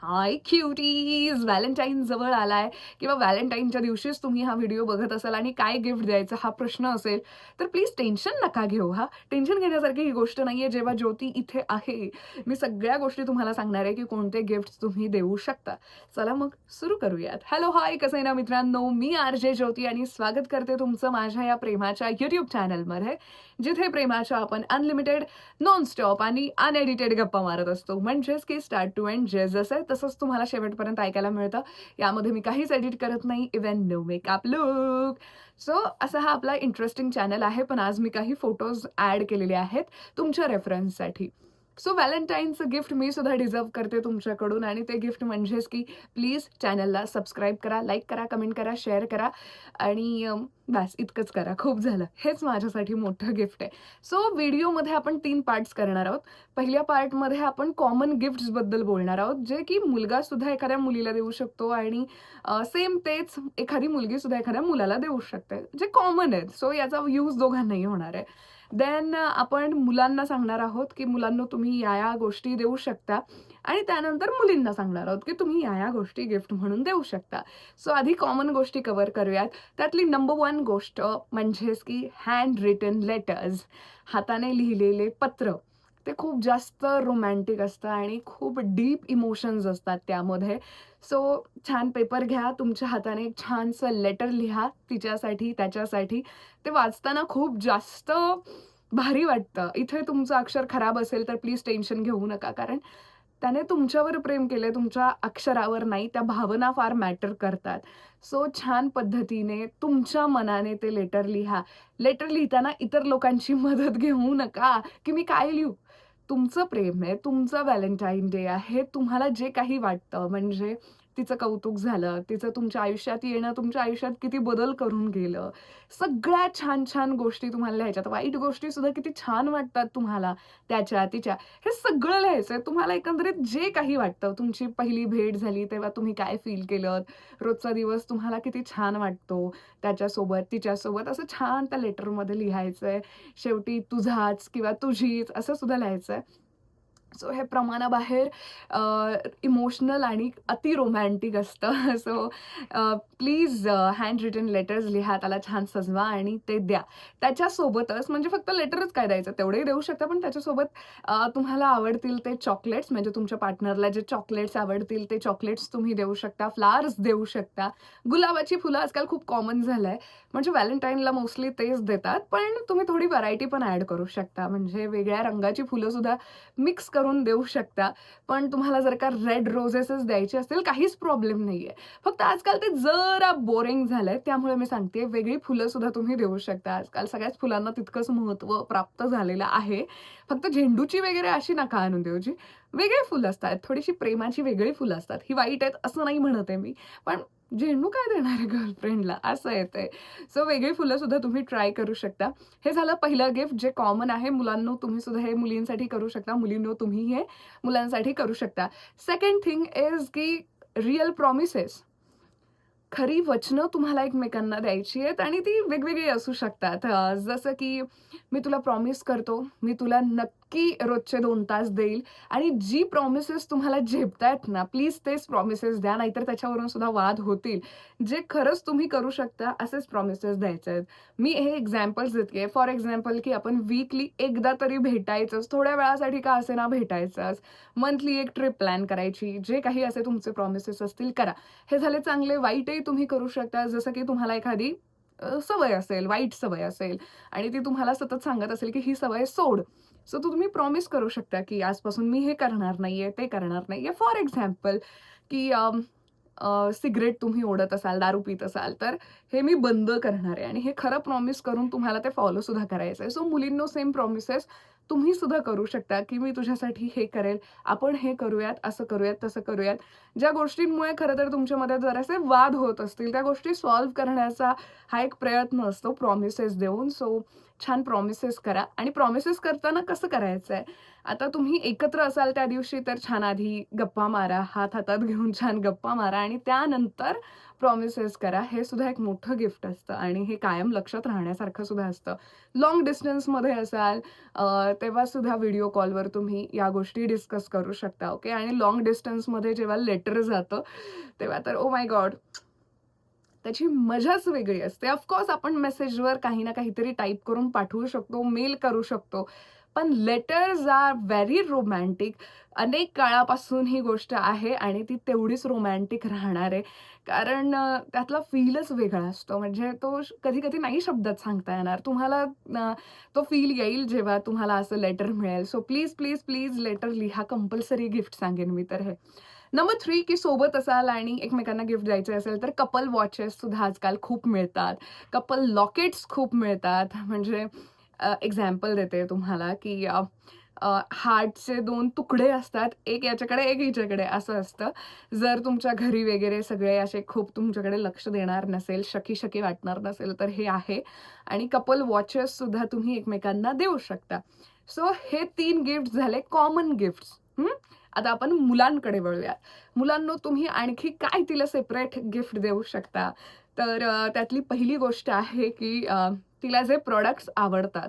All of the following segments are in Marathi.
हाय क्युटीज! व्हॅलेंटाईन जवळ आलाय किंवा व्हॅलेंटाईनच्या दिवशीच तुम्ही हा व्हिडिओ बघत असाल आणि काय गिफ्ट द्यायचा हा प्रश्न असेल, तर प्लीज टेन्शन नका घेऊ हां. टेन्शन घेण्यासारखी ही गोष्ट नाहीये. जेव्हा ज्योती इथे आहे, मी सगळ्या गोष्टी तुम्हाला सांगणार आहे, की कोणते गिफ्ट्स तुम्ही देऊ शकता. चला मग सुरू करूयात. हॅलो, हाय कसं आहे ना मित्रांनो, मी आर.जे. ज्योती आणि स्वागत करते तुमचं माझ्या या प्रेमाच्या यूट्यूब चॅनलमध्ये, जिथे प्रेमाच्या आपण अनलिमिटेड, नॉन स्टॉप आणि अनएडिटेड गप्पा मारत असतो. म्हणजेच की स्टार्ट टू एंड जे जसं आहे तसंच तुम्हाला शेवटपर्यंत ऐकायला मिळतं. यामध्ये मी काहीच एडिट करत नाही. Even no makeup look. So असा हा आपला इंटरेस्टिंग चॅनल आहे. पण आज मी काही फोटोज ॲड केलेले आहेत तुमच्या रेफरन्ससाठी. सो व्हॅलेंटाईनचं गिफ्ट मी सुद्धा डिझर्व्ह करते तुमच्याकडून आणि ते गिफ्ट म्हणजेच की प्लीज चॅनलला सबस्क्राईब करा, लाईक करा, कमेंट करा, शेअर करा आणि बस इतकंच करा. खूप झालं. हेच माझ्यासाठी मोठं गिफ्ट आहे. सो व्हिडिओमध्ये आपण 3 पार्ट्स करणार आहोत. पहिल्या पार्टमध्ये आपण कॉमन गिफ्ट्सबद्दल बोलणार आहोत, जे की मुलगासुद्धा एखाद्या मुलीला देऊ शकतो आणि सेम तेच एखादी मुलगीसुद्धा एखाद्या मुलाला देऊ शकते, जे कॉमन आहेत. सो याचा यूज दोघांनाही होणार आहे. देन आपण मुलांना सांगणार आहोत, की मुलांनो तुम्ही या गोष्टी देऊ शकता आणि त्यानंतर मुलींना सांगणार आहोत, की तुम्ही या गोष्टी गिफ्ट म्हणून देऊ शकता. सो आधी कॉमन गोष्टी कव्हर करूयात. त्यातली नंबर 1 गोष्ट म्हणजेच की हँड रिटन लेटर्स. हाताने लिहिलेले पत्र. ते खूप जास्त रोमॅन्टिक असतं आणि खूप डीप इमोशन्स असतात त्यामध्ये. सो छान पेपर घ्या, तुमच्या हाताने एक छानसं लेटर लिहा तिच्यासाठी, त्याच्यासाठी. ते वाचताना खूप जास्त भारी वाटतं. इथे तुमचं अक्षर खराब असेल तर प्लीज टेन्शन घेऊ नका. कारण त्याने तुमच्यावर प्रेम केलंय, तुमच्या अक्षरावर नाही. त्या भावना फार मॅटर करतात. सो छान पद्धतीने तुमच्या मनाने ते लेटर लिहा. लेटर लिहिताना इतर लोकांची मदत घेऊ नका, की मी काय लिहू? तुमचं प्रेम आहे, तुमचा व्हॅलेंटाईन डे आहे. तुम्हाला जे काही वाटतं म्हणजे तिचं कौतुक झालं, तिचं तुमच्या आयुष्यात येणं तुमच्या आयुष्यात किती बदल करून गेलं. सगळ्या छान-छान गोष्टी तुम्हाला लिहायच्यात. वाईट गोष्टीसुद्धा किती छान वाटतात तुम्हाला त्याच्या, तिच्या. हे सगळं लिहायचंय. तुम्हाला एकंदरीत जे काही वाटतं, तुमची पहिली भेट झाली तेव्हा तुम्ही काय फील केलत, रोजचा दिवस तुम्हाला किती छान वाटतो त्याच्यासोबत, तिच्यासोबत, असं छान त्या लेटरमध्ये लिहायचंय. शेवटी तुझाच किंवा तुझीच असं सुद्धा लिहायचंय. सो हे प्रमाणाबाहेर इमोशनल आणि अति रोमॅन्टिक असतं. So please hand written letters लिहा, त्याला छान सजवा आणि ते द्या. त्याच्यासोबतच म्हणजे फक्त लेटरच काय द्यायचं तेवढंही देऊ शकता, पण त्याच्यासोबत तुम्हाला आवडतील ते चॉकलेट्स म्हणजे तुमच्या पार्टनरला जे चॉकलेट्स आवडतील ते चॉकलेट्स तुम्ही देऊ शकता, फ्लॉवर्स देऊ शकता. गुलाबाची फुलं आजकाल खूप कॉमन झालंय. म्हणजे व्हॅलेंटाईनला मोस्टली तेच देतात, पण तुम्ही थोडी व्हरायटी पण ॲड करू शकता. म्हणजे वेगळ्या रंगाची फुलंसुद्धा मिक्स करून देऊ शकता. पण तुम्हाला जर का रेड रोजेसच द्यायचे असतील काहीच प्रॉब्लेम नाहीये. फक्त आजकाल ते जरा बोरिंग झालंय. त्यामुळे मी सांगतेय वेगळी फुलंसुद्धा तुम्ही देऊ शकता. आजकाल सगळ्याच फुलांना तितकंच महत्त्व प्राप्त झालेलं आहे. फक्त झेंडूची वगैरे अशी नका आणून देऊ, जी वेगळी फुलं असतात. थोडीशी प्रेमाची वेगळी फुलं असतात. ही वाईट आहेत असं नाही म्हणत आहे मी. पण झेंडू काय देणार आहे गर्लफ्रेंडला असं आहे ते. सो वेगळी फुलंसुद्धा तुम्ही ट्राय करू शकता. हे झालं पहिलं गिफ्ट जे कॉमन आहे. मुलांनो तुम्ही सुद्धा हे मुलींसाठी करू शकता. मुलींनो तुम्ही हे मुलांसाठी करू शकता. सेकंड थिंग इज की रिअल प्रॉमिसेस. खरी वचनं तुम्हाला एकमेकांना द्यायची आहेत आणि ती वेगवेगळी असू शकतात. जसं की मी तुला प्रॉमिस करतो, मी तुला नक्की रोजचे 2 तास देईल आणि जी प्रॉमिसेस तुम्हाला झेपतायत ना, प्लीज तेच प्रॉमिसेस द्या, नाहीतर त्याच्यावरून सुद्धा वाद होतील. जे खरंच तुम्ही करू शकता असेच प्रॉमिसेस द्यायचे आहेत. मी हे एक्झाम्पल्स देतेय. फॉर एक्झाम्पल की आपण वीकली एकदा तरी भेटायचंच, थोड्या वेळासाठी का असेना भेटायचंच. मंथली एक ट्रिप प्लॅन करायची. जे काही असे तुमचे प्रॉमिसेस असतील करा. हे झाले चांगले. वाईटही तुम्ही करू शकता. जसं की तुम्हाला एखादी सवय असेल, वाईट सवय असेल आणि ती तुम्हाला सतत सांगत असेल, की ही सवय सोड. सो तुम्ही प्रॉमिस करू शकता, की आजपासून मी हे करणार नाहीये, ते करणार नाहीये. फॉर एक्झाम्पल की सिगारेट तुम्ही ओढत असाल, दारू पीत असाल, तर हे मी बंद करणार आहे आणि हे खरं प्रॉमिस करून तुम्हाला ते फॉलो सुद्धा करायचं आहे. सो मुलींनो सेम प्रॉमिसेस तुम्ही सुद्धा करू शकता, की मी तुझ्यासाठी हे करेल, आपण हे करूयात, असं करूयात, तसं करूयात. ज्या गोष्टींमुळे खरं तर तुमच्यामध्ये जरासे वाद होत असतील, त्या गोष्टी सॉल्व्ह करण्याचा हा एक प्रयत्न असतो प्रॉमिसेस देऊन. सो छान प्रॉमिसेस करा. आणि प्रॉमिसेस करताना कसं करायचं आहे, आता तुम्ही एकत्र असाल त्या दिवशी तर छान आधी गप्पा मारा, हात हातात घेऊन छान गप्पा मारा आणि त्यानंतर प्रॉमिसेस करा. हे सुद्धा एक मोठं गिफ्ट असतं आणि हे कायम लक्षात राहण्यासारखं सुद्धा असतं. लाँग डिस्टन्समध्ये असाल तेव्हा सुद्धा व्हिडिओ कॉलवर तुम्ही या गोष्टी डिस्कस करू शकता. ओके. आणि लाँग डिस्टन्समध्ये जेव्हा लेटर जातं तेव्हा तर ओह माय गॉड! त्याची मजाच वेगळी असते. ऑफकोर्स आपण मेसेजवर काही ना काहीतरी टाइप करून पाठवू शकतो, मेल करू शकतो. पण लेटर्स आर व्हेरी रोमॅन्टिक. अनेक काळापासून ही गोष्ट आहे आणि ती तेवढीच रोमॅन्टिक राहणार आहे. कारण त्यातला फीलच वेगळा असतो. म्हणजे तो कधी-कधी नाही शब्दात सांगता येणार. तुम्हाला तो फील येईल जेव्हा तुम्हाला असं लेटर मिळेल. So please, please, please letter लिहा. कंपल्सरी गिफ्ट सांगेन मी तर हे. नंबर 3 की सोबत असाल आणि एकमेकांना गिफ्ट द्यायचे असेल तर कपल वॉचेस सुद्धा आजकाल खूप मिळतात. कपल लॉकेट्स खूप मिळतात. म्हणजे एक्झाम्पल देते तुम्हाला की हार्टचे 2 तुकडे असतात. एक याच्याकडे, एक हिच्याकडे असं असतं. जर तुमच्या घरी वगैरे सगळे असे खूप तुमच्याकडे लक्ष देणार नसेल, शकी-शकी वाटणार नसेल तर हे आहे. आणि कपल वॉचेस सुद्धा तुम्ही एकमेकांना देऊ शकता. सो हे 3 गिफ्ट झाले कॉमन गिफ्ट्स. आता आपण मुलांकडे वळूयात. मुलांनो तुम्ही आणखी काय तिला सेपरेट गिफ्ट देऊ शकता? तर त्यातली पहिली गोष्ट आहे की तिला जे प्रॉडक्ट्स आवडतात.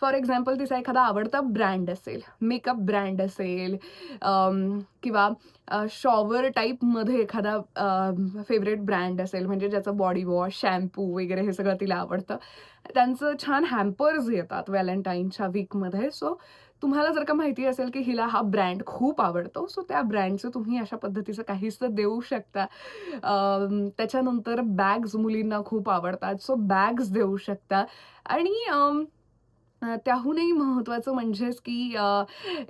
फॉर एक्झाम्पल तिचा एखादा आवडता ब्रँड असेल, मेकअप ब्रँड असेल किंवा शॉवर टाइपमध्ये एखादा फेव्हरेट ब्रँड असेल म्हणजे ज्याचं बॉडी वॉश, शॅम्पू वगैरे हे सगळं तिला आवडतं. त्यांचं छान हॅम्पर्स येतात व्हॅलेंटाईनच्या वीकमध्ये. सो तुम्हाला जर का माहिती असेल की हिला हा ब्रँड खूप आवडतो, सो त्या ब्रँडचं तुम्ही अशा पद्धतीचं काहीसं देऊ शकता. त्याच्यानंतर बॅग्स मुलींना खूप आवडतात, सो बॅग्स देऊ शकता. आणि त्याहूनही महत्त्वाचं म्हणजेच की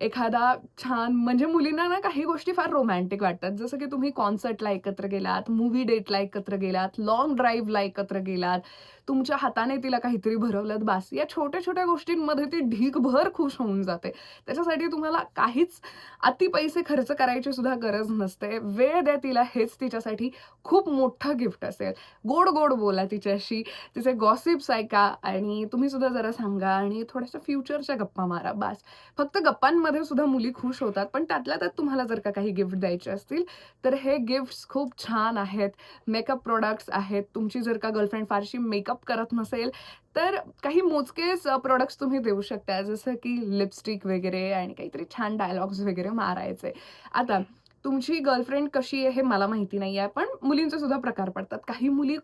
एखादा छान म्हणजे मुलींना ना काही गोष्टी फार रोमॅन्टिक वाटतात. जसं की तुम्ही कॉन्सर्टला एकत्र गेलात, मूव्ही डेटला एकत्र गेलात, लाँग ड्राईव्हला एकत्र गेलात, तुमच्या हाताने तिला काहीतरी भरवलत बास. या छोट्या-छोट्या गोष्टींमध्ये ती ढीगभर खुश होऊन जाते. त्याच्यासाठी तुम्हाला काहीच अति पैसे खर्च करायची सुद्धा गरज नसते. वेळ द्या तिला हेच तिच्यासाठी खूप मोठं गिफ्ट असेल. गोड-गोड बोला तिच्याशी, तिचे गॉसिप्स ऐका आणि तुम्ही सुद्धा जरा सांगा आणि थोड्याशा फ्युचरच्या गप्पा मारा बास. फक्त गप्पांमध्ये सुद्धा मुली खुश होतात. पण त्यातल्या त्यात तुम्हाला जर का काही गिफ्ट द्यायचे असतील, तर हे गिफ्ट्स खूप छान आहेत. मेकअप प्रॉडक्ट्स आहेत. तुमची जर का गर्लफ्रेंड फारशी मेकअप करत नसेल, तर काही मोजकेच प्रॉडक्ट्स तुम्ही देऊ शकता. जसं की लिपस्टिक वगैरे आणि काहीतरी छान डायलॉग्स वगैरे मारायचे. आता तुमची गर्लफ्रेंड कशी आहे हे मला माहिती नाहीये, पण मुलींचे सुद्धा प्रकार पडतात. काही मुली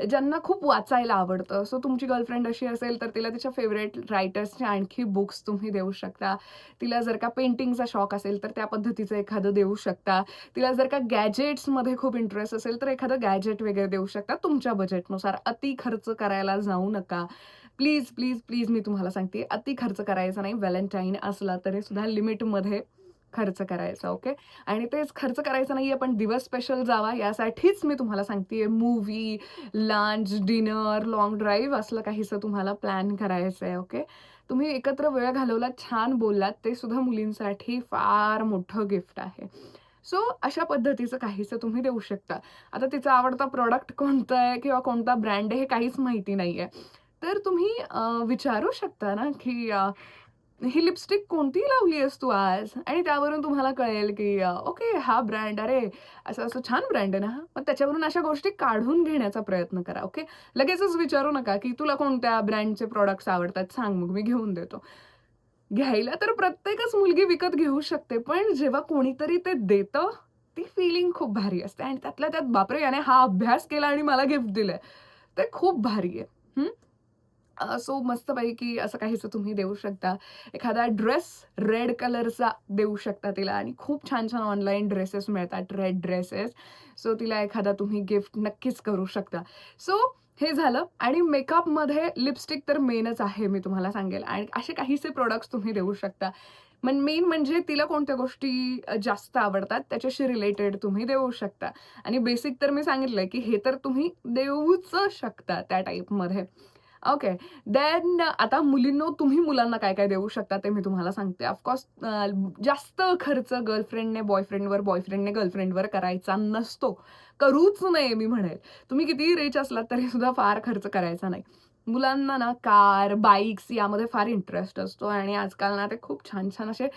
ज्यांना खूप वाचायला आवडतं. सो तुमची गर्लफ्रेंड अशी असेल, तर तिला तिच्या फेव्हरेट रायटर्सचे आणखी बुक्स तुम्ही देऊ शकता. तिला जर का पेंटिंगचा शौक असेल, तर त्या पद्धतीचं एखादं देऊ शकता. तिला जर का गॅजेट्समध्ये खूप इंटरेस्ट असेल, तर एखादं गॅजेट वगैरे देऊ शकता तुमच्या बजेटनुसार. अति खर्च करायला जाऊ नका. प्लीज, प्लीज, प्लीज मी तुम्हाला सांगते, अति खर्च करायचा नाही. व्हॅलेंटाईन असला तरी सुद्धा लिमिटमध्ये खर्च करायचा, ओके? आणि तेच खर्च करायचा नाहीये, पण दिवस स्पेशल जावा यासाठीच मी तुम्हाला सांगतेय. Movie, lunch, dinner, long drive असलं काहीसं तुम्हाला प्लॅन करायचंय, ओके? तुम्ही एकत्र वेळ घालवलात, छान बोललात, ते सुद्धा मुलींसाठी फार मोठं गिफ्ट आहे. सो अशा पद्धतीचं काहीसं तुम्ही देऊ शकता. आता तिचा आवडता प्रॉडक्ट कोणता आहे किंवा कोणता ब्रँड आहे हे काहीच माहिती नाहीये. तर तुम्ही विचारू शकता ना, की ही लिपस्टिक कोणती लावली आहेस तू आज? आणि त्यावरून तुम्हाला कळेल, की ओके हा ब्रँड अरे असं-असं छान ब्रँड आहे ना हा. मग त्याच्यावरून अशा गोष्टी काढून घेण्याचा प्रयत्न करा, ओके? लगेचच विचारू नका, की तुला कोणत्या ब्रँडचे प्रॉडक्ट्स आवडतात सांग मग मी घेऊन देतो. घ्यायला तर प्रत्येकच मुलगी विकत घेऊ शकते, पण जेव्हा कोणीतरी ते देतं, ती फीलिंग खूप भारी असते आणि त्यातल्या त्यात बापरे! याने हा अभ्यास केला आणि मला गिफ्ट दिलंय. ते खूप भारी आहे. सो मस्तपैकी असं काहीसं तुम्ही देऊ शकता. एखादा ड्रेस रेड कलरचा देऊ शकता तिला आणि खूप छान-छान ऑनलाईन ड्रेसेस मिळतात, रेड ड्रेसेस. सो तिला एखादा तुम्ही गिफ्ट नक्कीच करू शकता. सो हे झालं आणि मेकअपमध्ये लिपस्टिक तर मेनच आहे मी तुम्हाला सांगेल आणि असे काहीसे प्रॉडक्ट्स तुम्ही देऊ शकता. मेन म्हणजे तिला कोणत्या गोष्टी जास्त आवडतात त्याच्याशी रिलेटेड तुम्ही देऊ शकता आणि बेसिक तर मी सांगितलंय, की हे तर तुम्ही देऊच शकता त्या टाइपमध्ये. ओके. देन आता मुलींनो, तुम्ही मुलांना काय-काय देऊ शकता ते मी तुम्हाला सांगते. ऑफकोर्स जास्त खर्च गर्लफ्रेंडने बॉयफ्रेंडवर, बॉयफ्रेंडने गर्लफ्रेंडवर करायचा नसतो. करूच नये मी म्हणेल. तुम्ही कितीही रिच असलात तरी सुद्धा फार खर्च करायचा नाही. मुलांना ना कार, बाईक्स यामध्ये फार इंटरेस्ट असतो आणि आजकाल ना ते खूप छान-छान असे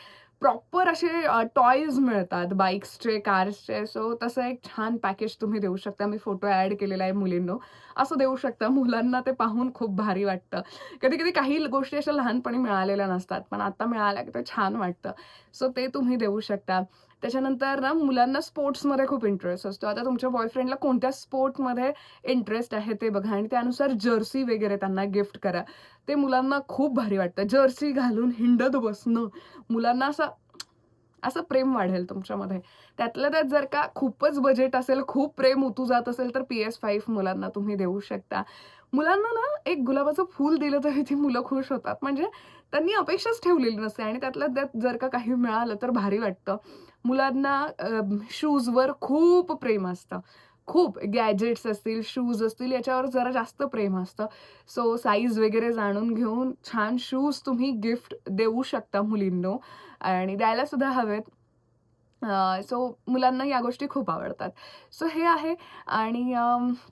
प्रॉपर असे टॉयज मिळतात बाईक्सचे, कार्सचे. सो तसं एक छान पॅकेज तुम्ही देऊ शकता. मी फोटो ॲड केलेला आहे मुलींनो. असं देऊ शकता. मुलांना ते पाहून खूप भारी वाटतं. कधी-कधी काही गोष्टी अशा लहानपणी मिळालेल्या नसतात, पण आता मिळाल्या की ते छान वाटतं. सो ते तुम्ही देऊ शकता. त्याच्यानंतर ना मुलांना स्पोर्ट्समध्ये खूप इंटरेस्ट असतो. आता तुमच्या बॉयफ्रेंडला कोणत्या स्पोर्टमध्ये इंटरेस्ट आहे ते बघा आणि त्यानुसार जर्सी वगैरे त्यांना गिफ्ट करा. ते मुलांना खूप भारी वाटतं. जर्सी घालून हिंडत बसणं, मुलांना असं असं प्रेम वाढेल तुमच्यामध्ये. त्यातल्या त्यात जर का खूपच बजेट असेल, खूप प्रेम ओतू जात असेल, तर PS5 मुलांना तुम्ही देऊ शकता. मुलांना ना एक गुलाबाचं फूल दिलं तरी ती मुलं खुश होतात. म्हणजे त्यांनी अपेक्षाच ठेवलेली नसते आणि त्यातल्या त्यात जर का काही मिळालं तर भारी वाटतं. मुलांना शूजवर खूप प्रेम असतं. खूप गॅजेट्स असतील, शूज असतील याच्यावर जरा जास्त प्रेम असतं. सो साईज वगैरे जाणून घेऊन छान शूज तुम्ही गिफ्ट देऊ शकता मुलींनो आणि द्यायला सुद्धा हवेत. सो मुलांना या गोष्टी खूप आवडतात. सो हे आहे आणि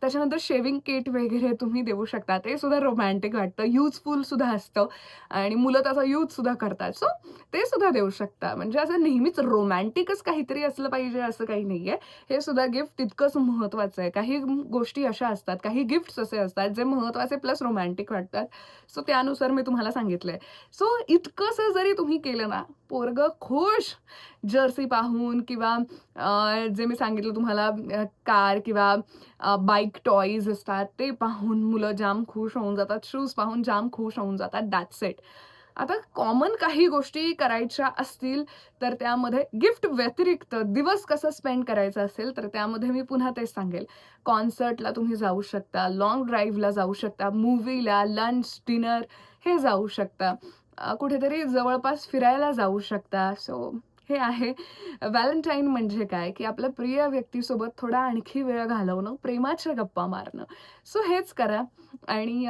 त्याच्यानंतर शेव्हिंग किट वगैरे तुम्ही देऊ शकता. ते सुद्धा रोमॅन्टिक वाटतं. युजफुल सुद्धा असतं आणि मुलं त्याचा यूज सुद्धा करतात. सो ते सुद्धा देऊ शकता. म्हणजे असं नेहमीच रोमॅन्टिकच काहीतरी असलं पाहिजे असं काही नाहीये. हे सुद्धा गिफ्ट तितकंच महत्त्वाचं आहे. काही गोष्टी अशा असतात, काही गिफ्ट्स असे असतात जे महत्त्वाचे प्लस रोमॅन्टिक वाटतात. सो त्यानुसार मी तुम्हाला सांगितलंय. सो इतकंसं जरी तुम्ही केलं ना, पोरगं खुश. जर्सी पाहून किंवा जे मी सांगितलं तुम्हाला कार किंवा बाईक टॉयज असतात ते पाहून मुलं जाम खुश होऊन जातात. शूज पाहून जाम खुश होऊन जातात. That's it. आता कॉमन काही गोष्टी करायच्या असतील, तर त्यामध्ये गिफ्ट व्यतिरिक्त दिवस कसा स्पेंड करायचा असेल, तर त्यामध्ये मी पुन्हा तेच सांगेल. कॉन्सर्टला तुम्ही जाऊ शकता, लाँग ड्राईव्हला जाऊ शकता, मूव्हीला, लंच, डिनर हे जाऊ शकता. कुठेतरी जवळपास फिरायला जाऊ शकता. सो हे आहे. व्हॅलेंटाईन म्हणजे काय, की आपल्या प्रिय व्यक्तीसोबत थोडा आणखी वेळ घालवणं, प्रेमाच्या गप्पा मारणं. सो हेच करा आणि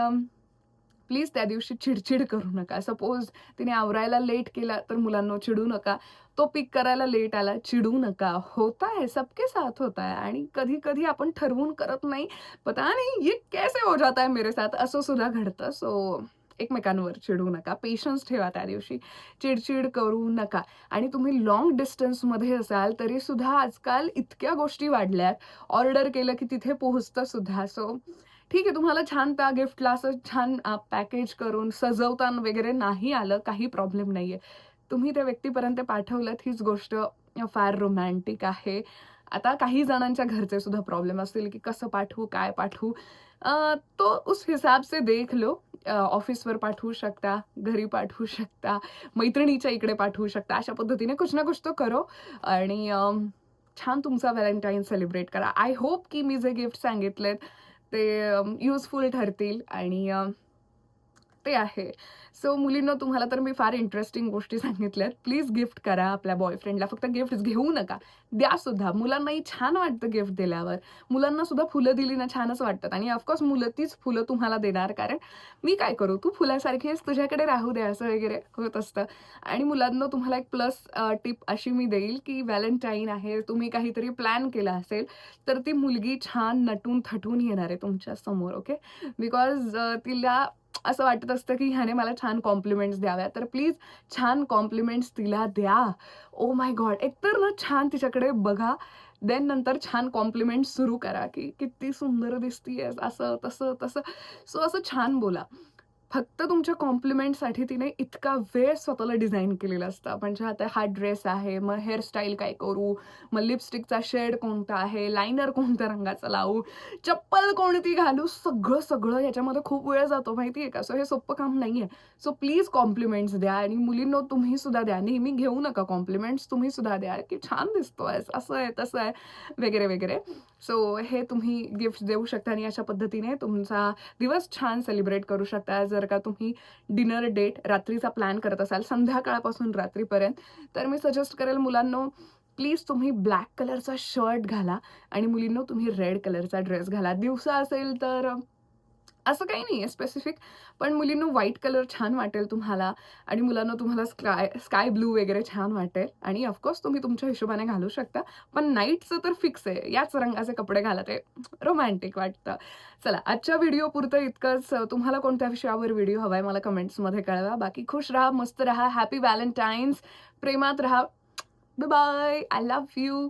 प्लीज त्या दिवशी चिड करू नका. सपोज तिने आवरायला लेट केला, तर मुलांनो चिडू नका. तो पिक करायला लेट आला, चिडू नका. होता है, सबके साथ होता है आणि कधी-कधी आपण ठरवून करत नाही. पता नहीं ये कैसे हो जाता है मेरे साथ असं सुद्धा घडतं. सो एकमेकांवर चिडू नका. पेशन्स ठेवा त्या दिवशी. चिड करू नका. आणि तुम्ही लाँग डिस्टन्समध्ये असाल, तरीसुद्धा आजकाल इतक्या गोष्टी वाढल्यात. ऑर्डर केलं की तिथे पोहोचतं सुद्धा. सो ठीक आहे, तुम्हाला छान त्या गिफ्टला असं छान पॅकेज करून सजवता वगैरे नाही आलं, काही प्रॉब्लेम नाहीये. तुम्ही त्या व्यक्तीपर्यंत पाठवलत हीच गोष्ट फार रोमॅन्टिक आहे. आता काही जणांच्या घरचे सुद्धा प्रॉब्लेम असतील, की कसं पाठवू, काय पाठवू? तो उस हिसाब से देख लो. ऑफिसवर पाठवू शकता, घरी पाठवू शकता, मैत्रिणीच्या इकडे पाठवू शकता. अशा पद्धतीने कुछ ना कुछ तो करो आणि छान तुमचा व्हॅलेंटाईन सेलिब्रेट करा. आय होप की मी जे गिफ्ट सांगितलेत ते युजफुल ठरतील आणि ते आहे. सो मुलींनो तुम्हाला तर मी फार इंटरेस्टिंग गोष्टी सांगितल्यात. प्लीज गिफ्ट करा आपल्या बॉयफ्रेंडला. फक्त गिफ्ट्स घेऊ नका, द्या सुद्धा. मुलांनाही छान वाटतं गिफ्ट दिल्यावर. मुलांना सुद्धा फुलं दिली ना छानच वाटतात आणि ऑफकोर्स मुलं तीच फुलं तुम्हाला देणार कारण मी काय करू, तू फुलासारखी आहेस तुझ्याकडे राहू दे असं वगैरे होत असतं. आणि मुलांना तुम्हाला एक प्लस टिप अशी मी देईल, की व्हॅलेंटाईन आहे, तुम्ही काहीतरी प्लॅन केला असेल, तर ती मुलगी छान नटून-थटून येणार आहे तुमच्या समोर ओके. बिकॉज तिला असं वाटत असतं, की ह्याने मला छान कॉम्प्लिमेंट्स द्याव्या. तर प्लीज छान कॉम्प्लिमेंट्स तिला द्या. Oh my God! एकतर ना छान तिच्याकडे बघा, देन नंतर छान कॉम्प्लिमेंट्स सुरू करा, की किती सुंदर दिसतीयेस, असं, तसं, तसं. सो असं छान बोला. फक्त तुमच्या कॉम्प्लिमेंटसाठी तिने इतका वेळ स्वतःला डिझाइन केलेलं असतं. म्हणजे आता हा ड्रेस आहे, मग हेअरस्टाईल काय करू, मग लिपस्टिकचा शेड कोणता आहे, लायनर कोणत्या रंगाचा लावू, चप्पल कोणती घालू, सगळं ह्याच्यामध्ये खूप वेळ जातो माहिती आहे का? सो हे सोप्पं काम नाहीये. सो प्लीज कॉम्प्लिमेंट्स द्या आणि मुलींनो तुम्ही सुद्धा द्या. नेहमी घेऊ नका कॉम्प्लिमेंट्स, तुम्ही सुद्धा द्या, की छान दिसतोयस, असं आहे, तसं आहे, वगैरे, वगैरे. सो हे तुम्ही गिफ्ट्स देऊ शकता आणि अशा पद्धतीने तुमचा दिवस छान सेलिब्रेट करू शकता. जर का तुम्ही डिनर डेट रात्रीचा प्लॅन करत असाल, संध्याकाळपासून रात्रीपर्यंत, तर मी सजेस्ट करेल मुलांनो, प्लीज तुम्ही ब्लॅक कलरचा शर्ट घाला आणि मुलींनो तुम्ही रेड कलरचा ड्रेस घाला. दिवसा असेल तर असं काही नाहीये स्पेसिफिक. पण मुलींनो व्हाईट कलर छान वाटेल तुम्हाला आणि मुलांना तुम्हाला स्काय स्काय ब्लू वगैरे छान वाटेल आणि ऑफकोर्स तुम्ही तुमच्या हिशोबाने घालू शकता. पण नाईटचं तर फिक्स आहे. याच रंगाचे कपडे घाला, ते रोमॅन्टिक वाटतं. चला आजच्या व्हिडिओपुरतं इतकंच. तुम्हाला कोणत्या विषयावर व्हिडिओ हवाय मला कमेंट्समध्ये कळवा. बाकी खुश राहा, मस्त राहा, हॅपी व्हॅलेंटाईन्स, प्रेमात राहा. Bye bye. I love you.